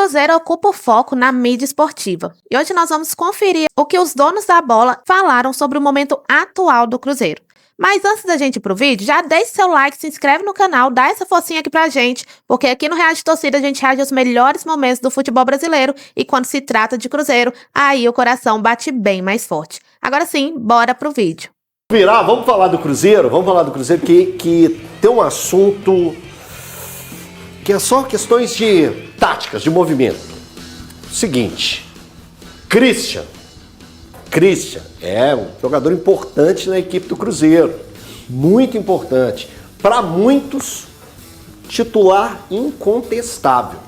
Cruzeiro ocupa o foco na mídia esportiva. E hoje nós vamos conferir o que os donos da bola falaram sobre o momento atual do Cruzeiro. Mas antes da gente ir pro vídeo, já deixe seu like, se inscreve no canal, dá essa forcinha aqui pra gente, porque aqui no Reage Torcida a gente reage aos melhores momentos do futebol brasileiro e quando se trata de Cruzeiro, aí o coração bate bem mais forte. Agora sim, bora pro vídeo. Vamos falar do Cruzeiro, que tem um assunto que é só questões de táticas, de movimento. Seguinte, Christian é um jogador importante na equipe do Cruzeiro, muito importante. Para muitos, titular incontestável.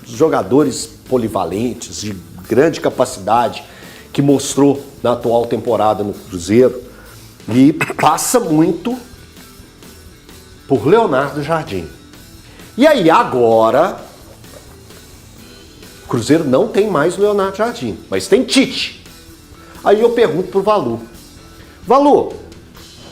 Jogadores polivalentes, de grande capacidade, que mostrou na atual temporada no Cruzeiro. E passa muito por Leonardo Jardim. E aí agora, o Cruzeiro não tem mais o Leonardo Jardim, mas tem Tite. Aí eu pergunto pro Valu. Valu,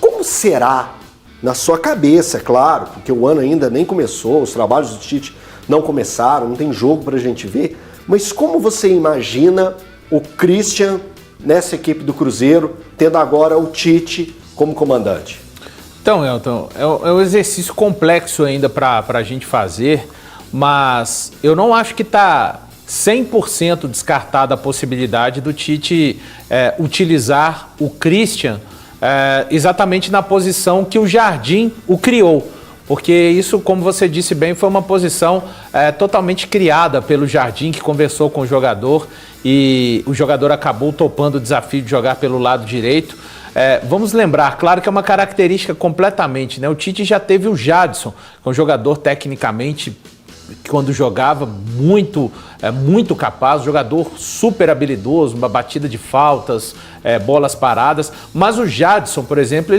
como será na sua cabeça, é claro, porque o ano ainda nem começou, os trabalhos do Tite não começaram, não tem jogo pra gente ver, mas como você imagina o Christian nessa equipe do Cruzeiro, tendo agora o Tite como comandante? Então, Elton, é um exercício complexo ainda para a gente fazer, mas eu não acho que está 100% descartada a possibilidade do Tite utilizar o Christian exatamente na posição que o Jardim o criou. Porque isso, como você disse bem, foi uma posição totalmente criada pelo Jardim, que conversou com o jogador e o jogador acabou topando o desafio de jogar pelo lado direito. Vamos lembrar, claro que é uma característica completamente, né? O Tite já teve o Jadson, que é um jogador tecnicamente, quando jogava, muito capaz, jogador super habilidoso, uma batida de faltas, bolas paradas, mas o Jadson, por exemplo,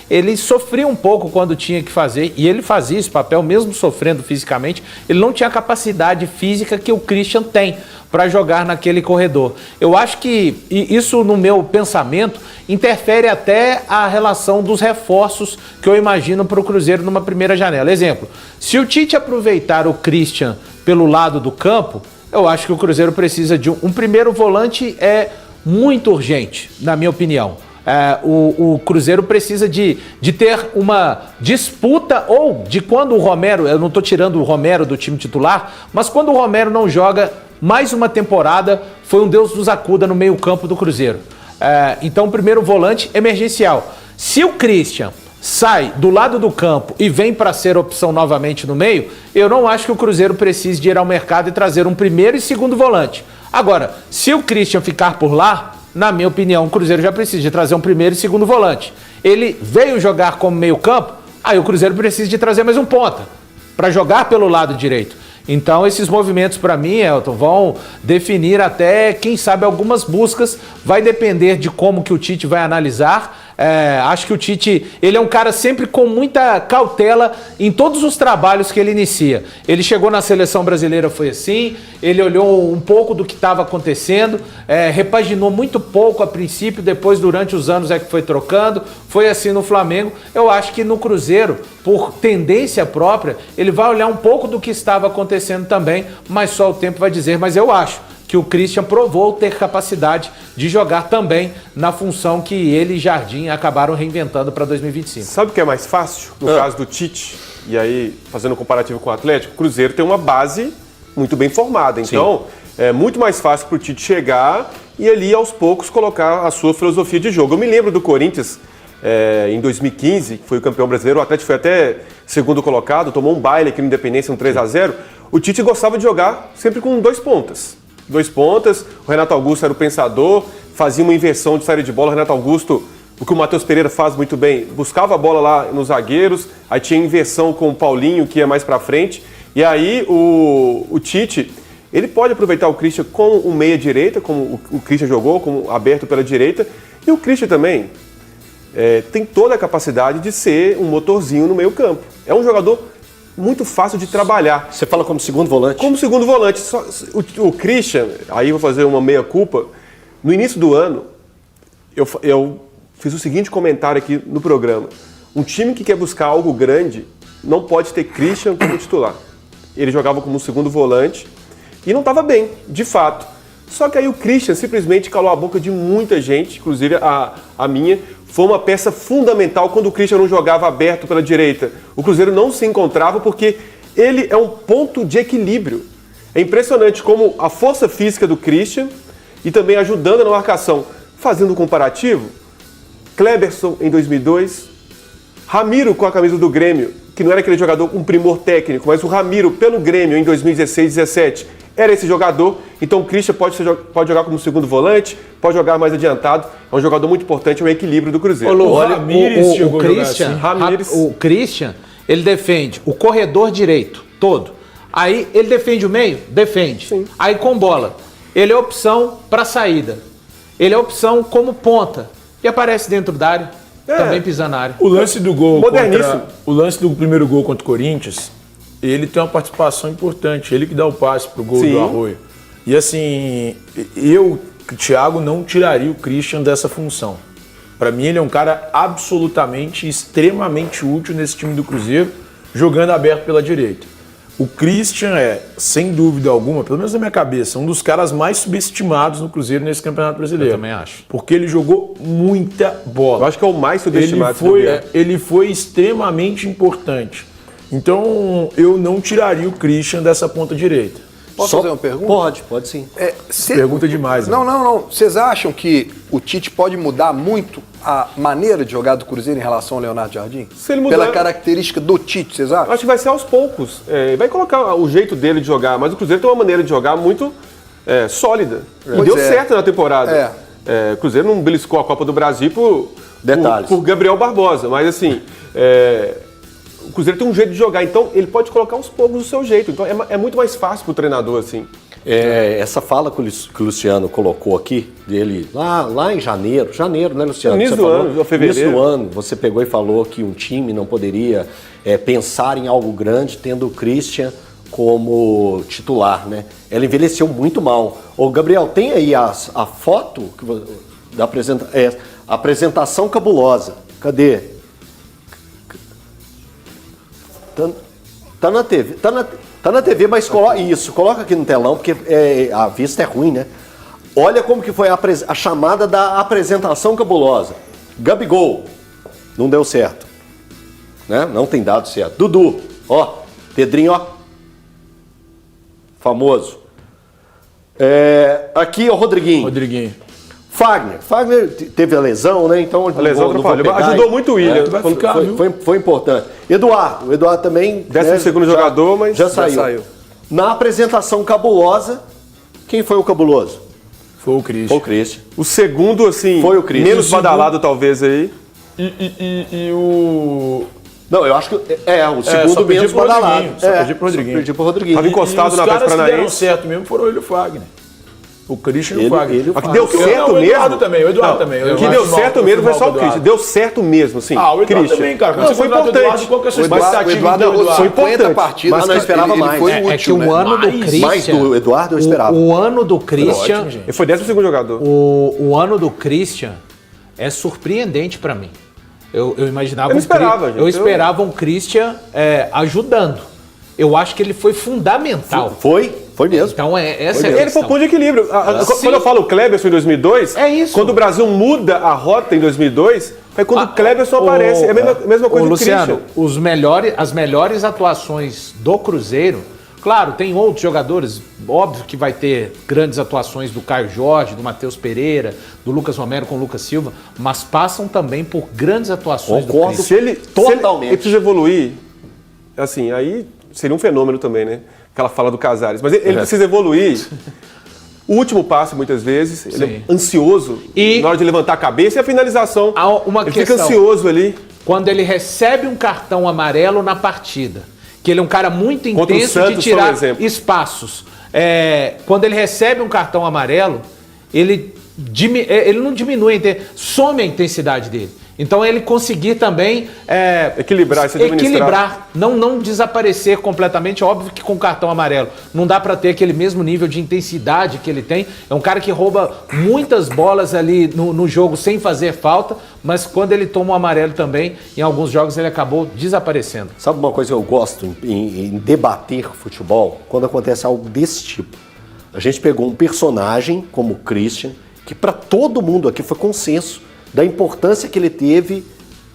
ele sofria um pouco quando tinha que fazer, e ele fazia esse papel, mesmo sofrendo fisicamente, ele não tinha a capacidade física que o Christian tem para jogar naquele corredor. Eu acho que isso, no meu pensamento, interfere até a relação dos reforços que eu imagino para o Cruzeiro numa primeira janela. Exemplo, se o Tite aproveitar o Christian pelo lado do campo, eu acho que o Cruzeiro precisa de um primeiro volante muito urgente, na minha opinião. O Cruzeiro precisa de ter uma disputa, ou de quando o Romero, eu não estou tirando o Romero do time titular, mas quando o Romero não joga mais uma temporada, foi um Deus nos acuda no meio campo do Cruzeiro. Então, primeiro volante emergencial. Se o Christian sai do lado do campo e vem para ser opção novamente no meio, eu não acho que o Cruzeiro precise de ir ao mercado e trazer um primeiro e segundo volante. Agora, se o Christian ficar por lá, na minha opinião, o Cruzeiro já precisa de trazer um primeiro e segundo volante. Ele veio jogar como meio campo, aí o Cruzeiro precisa de trazer mais um ponta para jogar pelo lado direito. Então esses movimentos para mim, Elton, vão definir até, quem sabe, algumas buscas. Vai depender de como que o Tite vai analisar. Acho que o Tite, ele é um cara sempre com muita cautela em todos os trabalhos que ele inicia. Ele chegou na seleção brasileira, foi assim, ele olhou um pouco do que estava acontecendo, repaginou muito pouco a princípio, depois durante os anos que foi trocando, foi assim no Flamengo. Eu acho que no Cruzeiro, por tendência própria, ele vai olhar um pouco do que estava acontecendo também, mas só o tempo vai dizer. Mas eu acho que o Christian provou ter capacidade de jogar também na função que ele e Jardim acabaram reinventando para 2025. Sabe o que é mais fácil? No caso do Tite, e aí fazendo um comparativo com o Atlético, o Cruzeiro tem uma base muito bem formada. Então, é muito mais fácil para o Tite chegar e ali, aos poucos, colocar a sua filosofia de jogo. Eu me lembro do Corinthians, em 2015, que foi o campeão brasileiro, o Atlético foi até segundo colocado, tomou um baile aqui no Independência, um 3-0. O Tite gostava de jogar sempre com dois pontas. O Renato Augusto era o pensador, fazia uma inversão de saída de bola. O Renato Augusto, o que o Matheus Pereira faz muito bem, buscava a bola lá nos zagueiros, aí tinha inversão com o Paulinho, que ia mais pra frente, e aí o Tite, ele pode aproveitar o Christian com o meia-direita, como o Christian jogou, como aberto pela direita, e o Christian também tem toda a capacidade de ser um motorzinho no meio campo. É um jogador muito fácil de trabalhar. Você fala como segundo volante? Como segundo volante. O Christian, aí vou fazer uma meia-culpa, no início do ano, eu fiz o seguinte comentário aqui no programa. Um time que quer buscar algo grande não pode ter Christian como titular. Ele jogava como segundo volante e não estava bem, de fato. Só que aí o Christian simplesmente calou a boca de muita gente, inclusive a minha. Foi uma peça fundamental quando o Christian não jogava aberto pela direita. O Cruzeiro não se encontrava porque ele é um ponto de equilíbrio. É impressionante como a força física do Christian e também ajudando na marcação. Fazendo um comparativo, Kleberson em 2002, Ramiro com a camisa do Grêmio, que não era aquele jogador com primor técnico, mas o Ramiro pelo Grêmio em 2016 17 era esse jogador. Então o Christian pode jogar como segundo volante, pode jogar mais adiantado. É um jogador muito importante, é um equilíbrio do Cruzeiro. O Ramires chegou a jogar assim. O Christian, ele defende o corredor direito todo. Aí ele defende o meio? Defende. Sim. Aí com bola. Ele é opção para saída. Ele é opção como ponta. E aparece dentro da área, também pisando na área. O lance do gol Moderníssimo. o lance do primeiro gol contra o Corinthians, ele tem uma participação importante. Ele que dá o passe pro gol do Arroio. E assim, eu, Thiago, não tiraria o Christian dessa função. Para mim, ele é um cara absolutamente, extremamente útil nesse time do Cruzeiro, jogando aberto pela direita. O Christian é, sem dúvida alguma, pelo menos na minha cabeça, um dos caras mais subestimados no Cruzeiro nesse Campeonato Brasileiro. Eu também acho. Porque ele jogou muita bola. Eu acho que é o mais subestimado. Ele foi extremamente importante. Então, eu não tiraria o Christian dessa ponta direita. Posso fazer uma pergunta? Pode sim. Pergunta demais. Né? Não. Vocês acham que o Tite pode mudar muito a maneira de jogar do Cruzeiro em relação ao Leonardo Jardim? Se ele mudar, pela característica do Tite, vocês acham? acho que vai ser aos poucos. Vai colocar o jeito dele de jogar, mas o Cruzeiro tem uma maneira de jogar muito sólida. E deu certo na temporada. O Cruzeiro não beliscou a Copa do Brasil por Gabriel Barbosa, mas assim, o Cruzeiro tem um jeito de jogar, então ele pode colocar aos poucos o seu jeito. Então é muito mais fácil para o treinador, assim. Essa fala que o Luciano colocou aqui, dele lá em janeiro, né, Luciano? No início do ano, fevereiro. No início do ano, você pegou e falou que um time não poderia pensar em algo grande tendo o Christian como titular, né? Ela envelheceu muito mal. Ô, Gabriel, tem aí a foto da apresentação cabulosa. Cadê? Tá na TV. Tá na TV, mas coloca aqui no telão, porque a vista é ruim, né? Olha como que foi a chamada da apresentação cabulosa. Gabigol, não deu certo. Né? Não tem dado certo. Dudu, ó, Pedrinho, ó, famoso. Aqui, ó, Rodriguinho. Fagner teve a lesão, né? Então a lesão atrapalhou. Ajudou muito o William. Foi importante. Eduardo também. 12º jogador, mas já saiu. Na apresentação cabulosa, quem foi o cabuloso? Foi o Christian. O segundo, assim, foi o Christian. Menos badalado, talvez, aí. E o... Não, eu acho que o segundo menos badalado. Só pedi pro Rodriguinho. Tava encostado na Atlético Paranaense. Os caras que deram certo mesmo foram ele e o Fagner. O Christian e o Fagner. Mas que deu certo mesmo. O Eduardo também. O que deu certo mesmo foi só o Christian. Deu certo mesmo, sim. O Eduardo também, cara. Não, foi importante. Qual que é a sua expectativa? O Eduardo foi 50 partidas, mas não esperava mais. Foi útil, que o ano do Christian... Mais do Eduardo eu esperava. O ano do Christian... Ele foi 12º jogador. O ano do Christian é surpreendente pra mim. Eu imaginava... Eu não esperava, gente. Eu esperava um Christian ajudando. Eu acho que ele foi fundamental. Foi mesmo. Então, essa é a Ele foi questão. ponto de equilíbrio. Quando eu falo o Kleberson em 2002, é isso. Quando o Brasil muda a rota em 2002, é quando o Kleberson aparece. É a mesma coisa do Luciano, Christian. as melhores atuações do Cruzeiro, claro, tem outros jogadores, óbvio que vai ter grandes atuações do Caio Jorge, do Matheus Pereira, do Lucas Romero com o Lucas Silva, mas passam também por grandes atuações do Christian. Se ele precisa evoluir, assim, aí seria um fenômeno também, né? Aquela fala do Casares. Mas ele precisa evoluir. O último passe, muitas vezes, ele é ansioso na hora de levantar a cabeça e a finalização. Ele fica ansioso ali. Quando ele recebe um cartão amarelo na partida, que ele é um cara muito intenso de tirar espaços. Quando ele recebe um cartão amarelo, ele não diminui, some a intensidade dele. Então ele conseguir também equilibrar, não desaparecer completamente. Óbvio que com cartão amarelo não dá para ter aquele mesmo nível de intensidade que ele tem. É um cara que rouba muitas bolas ali no jogo sem fazer falta, mas quando ele toma o amarelo também, em alguns jogos ele acabou desaparecendo. Sabe uma coisa que eu gosto em debater futebol? Quando acontece algo desse tipo. A gente pegou um personagem como o Christian, que para todo mundo aqui foi consenso da importância que ele teve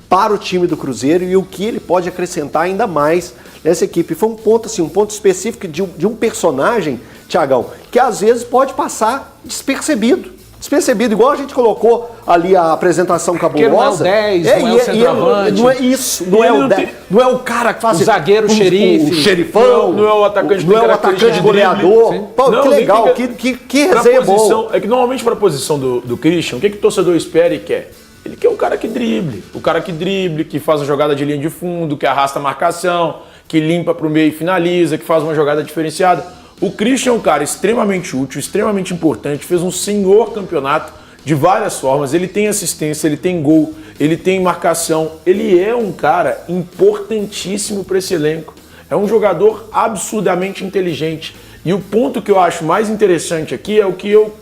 para o time do Cruzeiro e o que ele pode acrescentar ainda mais nessa equipe. Foi um ponto assim, um ponto específico de um personagem, Thiagão, que às vezes pode passar despercebido. Despercebido, igual a gente colocou ali a apresentação cabulosa. Porque não é o 10, não é o centroavante. Não é isso, não é o 10. Não é o cara que faz o zagueiro xerife. O xerifão. Não é o atacante não é o atacante goleador. Pô, não, que legal, que resenha boa. É que normalmente para a posição do Christian, o que o torcedor espera e quer? Ele quer o cara que drible. O cara que drible, que faz a jogada de linha de fundo, que arrasta a marcação, que limpa para o meio e finaliza, que faz uma jogada diferenciada. O Christian é um cara extremamente útil, extremamente importante, fez um senhor campeonato de várias formas. Ele tem assistência, ele tem gol, ele tem marcação. Ele é um cara importantíssimo para esse elenco. É um jogador absurdamente inteligente. E o ponto que eu acho mais interessante aqui é o que eu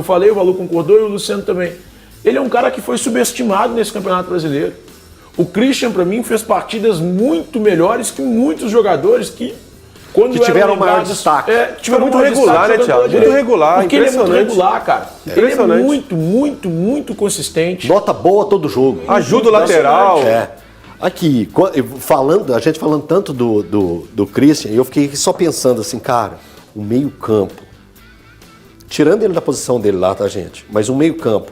falei, o Valu concordou e o Luciano também. Ele é um cara que foi subestimado nesse Campeonato Brasileiro. O Christian, para mim, fez partidas muito melhores que muitos jogadores que tiveram maior destaque. Tiveram muito regular, né, Thiago? Muito regular, porque ele é muito regular, cara. Ele é muito consistente. Nota boa todo jogo. Ajuda o lateral. Aqui, a gente falando tanto do Christian, eu fiquei só pensando assim, cara, o meio-campo, tirando ele da posição dele lá, tá, gente? Mas o meio-campo,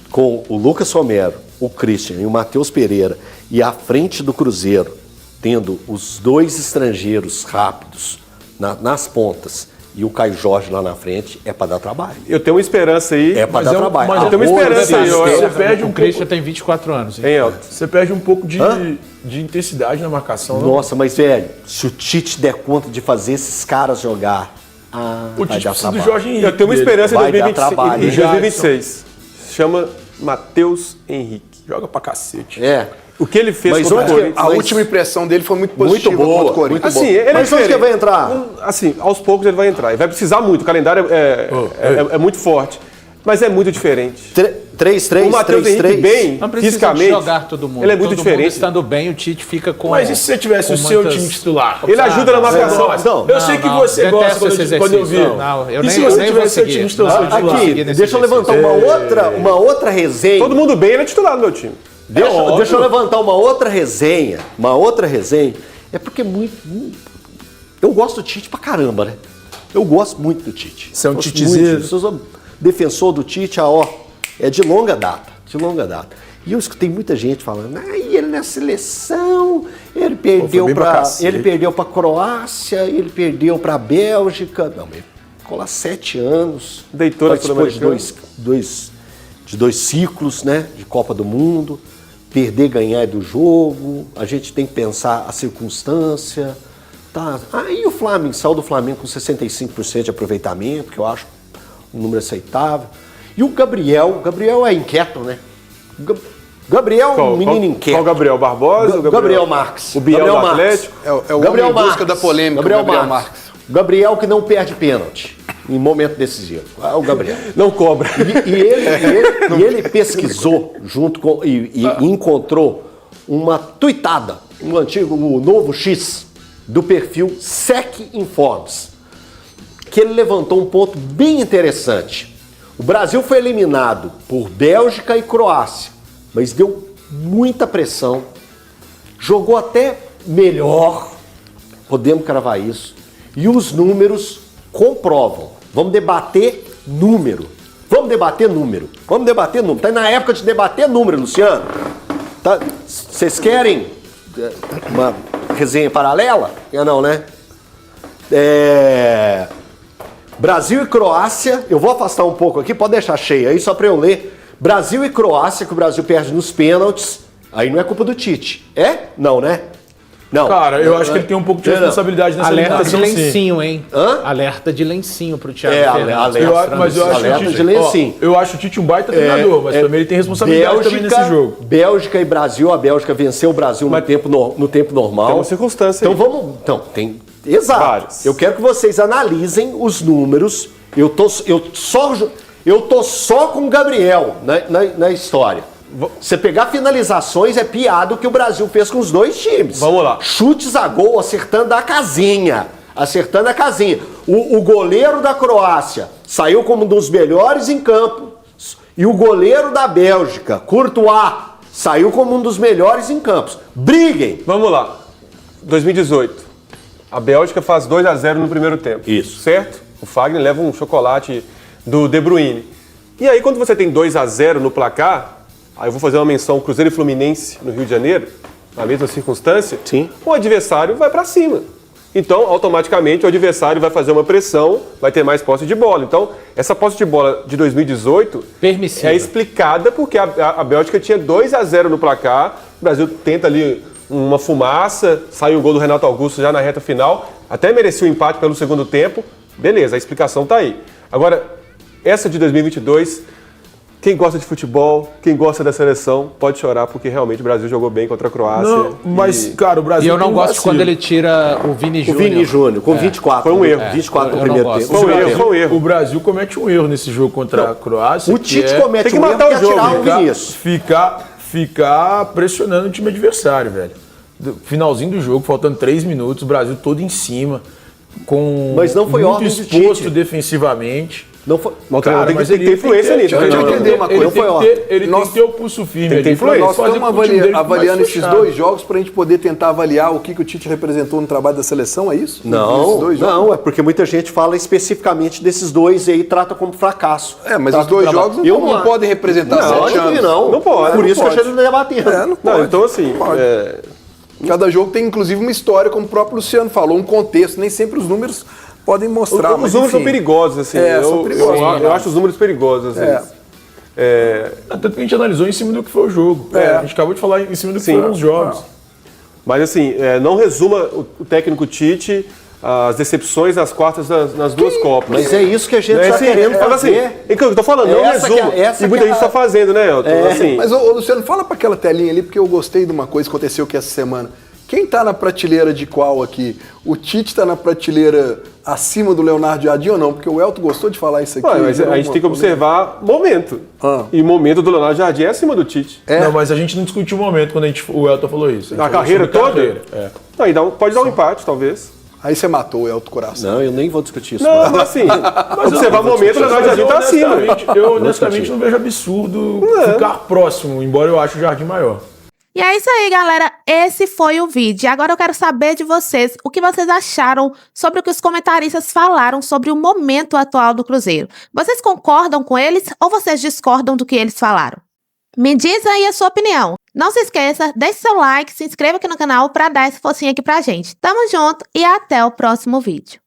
com o Lucas Romero, o Christian e o Matheus Pereira, e à frente do Cruzeiro, tendo os dois estrangeiros rápidos nas pontas e o Caio Jorge lá na frente, é para dar trabalho. Eu tenho uma esperança aí. É para dar trabalho. Mas eu tenho uma esperança aí. Você perde o Christian tem 24 anos. Hein, Elton? Você perde um pouco de intensidade na marcação. Nossa, mas velho, se o Tite der conta de fazer esses caras jogar, o Tite precisa do Jorge Henrique. Eu tenho uma esperança em vai dar trabalho. 2026. Chama Matheus Henrique. Joga pra cacete. O que ele fez contra o Corinthians. A última impressão dele foi muito positiva contra o Corinthians. Assim, ele mas onde que vai entrar? Assim, aos poucos ele vai entrar. Ele vai precisar muito. O calendário é muito forte. Mas é muito diferente. 3-3, o Matheus Henrique bem, não precisa fisicamente, jogar todo mundo. Ele é muito todo diferente. Mundo estando bem, o Tite fica com... Mas e se você tivesse o seu time titular? Ele ajuda na marcação. Eu sei que você gosta quando eu vi. Não, eu e nem, se você nem tivesse seu time titular? Aqui, deixa eu levantar uma outra resenha. Todo mundo bem, ele é titular do meu time. Deixa eu levantar uma outra resenha. É porque eu gosto do Tite pra caramba, né? Eu gosto muito do Tite. Você é um titizeiro. Sou defensor do Tite, é de longa data. E eu escutei muita gente falando, ele na seleção, ele perdeu pra Croácia, ele perdeu pra Bélgica. Não, ele ficou lá 7 anos. Deitou na Sul-Americana. De dois ciclos, né? De Copa do Mundo. Perder, ganhar é do jogo. A gente tem que pensar a circunstância. Tá. Aí o Flamengo, saiu do Flamengo com 65% de aproveitamento, que eu acho um número aceitável. E o Gabriel é inquieto, né? Gabriel é um menino inquieto. Qual Gabriel Barbosa? Gabriel Marques. O Biel do Atlético? É o Gabriel homem em busca da polêmica, Gabriel Marques. Gabriel que não perde pênalti em momento decisivo. É o Gabriel. Não cobra. E ele pesquisou junto com e encontrou uma tuitada, o novo X do perfil Sec Informes, que ele levantou um ponto bem interessante. O Brasil foi eliminado por Bélgica e Croácia, mas deu muita pressão, jogou até melhor, podemos cravar isso, e os números comprovam. Vamos debater número. Tá na época de debater número, Luciano. Vocês querem uma resenha paralela? Não, né? Brasil e Croácia, eu vou afastar um pouco aqui, pode deixar cheio aí só para eu ler. Brasil e Croácia, que o Brasil perde nos pênaltis, aí não é culpa do Tite. Não, né? Não. Cara, eu acho que ele tem um pouco de responsabilidade nessa eliminação. Alerta de lencinho, sim. Hein? Alerta de lencinho pro Thiago Mas eu acho alerta de lencinho. Eu acho o Tite um baita treinador, mas também ele tem responsabilidade também nesse jogo. Bélgica e Brasil, a Bélgica venceu o Brasil no tempo normal. Tem uma circunstância aí. Tem. Exato. Vários. Eu quero que vocês analisem os números. Eu tô só com o Gabriel na história. Você pegar finalizações é piada o que o Brasil fez com os dois times. Vamos lá. Chutes a gol acertando a casinha. acertando a casinha. O goleiro da Croácia saiu como um dos melhores em campo e o goleiro da Bélgica, Courtois, saiu como um dos melhores em campos. Briguem! Vamos lá. 2018. A Bélgica faz 2-0 no primeiro tempo. Isso. Certo? O Fagner leva um chocolate do De Bruyne. E aí, quando você tem 2-0 no placar, aí eu vou fazer uma menção Cruzeiro e Fluminense no Rio de Janeiro, na mesma circunstância, Sim. o adversário vai para cima. Então, automaticamente, o adversário vai fazer uma pressão, vai ter mais posse de bola. Então, essa posse de bola de 2018 Permissiva. é explicada porque a Bélgica tinha 2-0 no placar, o Brasil tenta ali uma fumaça, sai o gol do Renato Augusto já na reta final, até merecia o empate pelo segundo tempo, beleza, a explicação tá aí. Agora, essa de 2022, quem gosta de futebol, quem gosta da seleção, pode chorar, porque realmente o Brasil jogou bem contra a Croácia. Não, mas, cara, o E Brasil eu não tem um gosto vacilo. quando ele tira o Vini O Júnior. Vini Júnior, com 24. Foi um erro. 24 no eu não primeiro gosto. tempo. Foi um erro. O Brasil comete um erro nesse jogo contra a Croácia. O Tite que comete tem que um erro matar que é o jogo, tirar o Vinícius. Ficar pressionando o time adversário, velho. Finalzinho do jogo, faltando 3 minutos, o Brasil todo em cima, com Mas não foi muito ordem do exposto Tite. defensivamente. Não foi. Mas o treinador tem mas que ter influência nisso. Deixa eu né? entender uma coisa. Ele Não foi tem ordem. que ter, ele tem que ter o pulso firme. Tem que ter ali pra influência. Nós fazer estamos com que o time dele fique mais avaliando esses fechado. 2 jogos para a gente poder tentar avaliar o que o Tite representou no trabalho da seleção, é isso? Esses Não, dois jogos? não, é porque muita gente fala especificamente desses dois e aí trata como fracasso. É, mas Trata os 2 como jogos trabalho. não podem representar Não, 7 acho que anos. não. Não pode, Por não isso pode. que a gente está debatendo. É, não Não, pode. então assim, Pode. Cada jogo tem inclusive uma história, como o próprio Luciano falou, um contexto. Nem sempre os números podem mostrar. os mas, números são enfim. perigosos, assim. É, são perigosos, eu acho os números perigosos, às vezes. Tanto que a gente analisou em cima do que foi o jogo. A gente acabou de falar em cima do que Sim. foram os jogos. Mas assim, não resuma o técnico Tite as decepções nas quartas nas duas Copas. Mas é isso que a gente Não é está assim, querendo mas fazer. assim, é que eu tô falando, não Essa que é- resuma. essa E muita que é gente a- está fazendo, né, Elton? Assim, Mas, ô, Luciano, fala para aquela telinha ali, porque eu gostei de uma coisa que aconteceu aqui essa semana. Quem tá na prateleira de qual aqui? O Tite tá na prateleira acima do Leonardo Jardim ou não? Porque o Elton gostou de falar isso aqui. ué, mas virou a gente uma tem que observar momento. E o momento do Leonardo Jardim é acima do Tite. Não, mas a gente não discutiu o momento quando o Elton falou isso. A gente A falou carreira sobre toda? carreira. É. Aí pode dar um empate, talvez. Aí você matou o Elton Coração. Não, eu nem vou discutir isso. Não, não. mas assim, observar o momento, o Leonardo Jardim tá acima. Eu honestamente não vejo absurdo ficar próximo, embora eu ache o Jardim maior. E é isso aí, galera. Esse foi o vídeo. Agora eu quero saber de vocês o que vocês acharam sobre o que os comentaristas falaram sobre o momento atual do Cruzeiro. Vocês concordam com eles ou vocês discordam do que eles falaram? Me diz aí a sua opinião. Não se esqueça, deixe seu like, se inscreva aqui no canal para dar essa forcinha aqui pra gente. Tamo junto e até o próximo vídeo.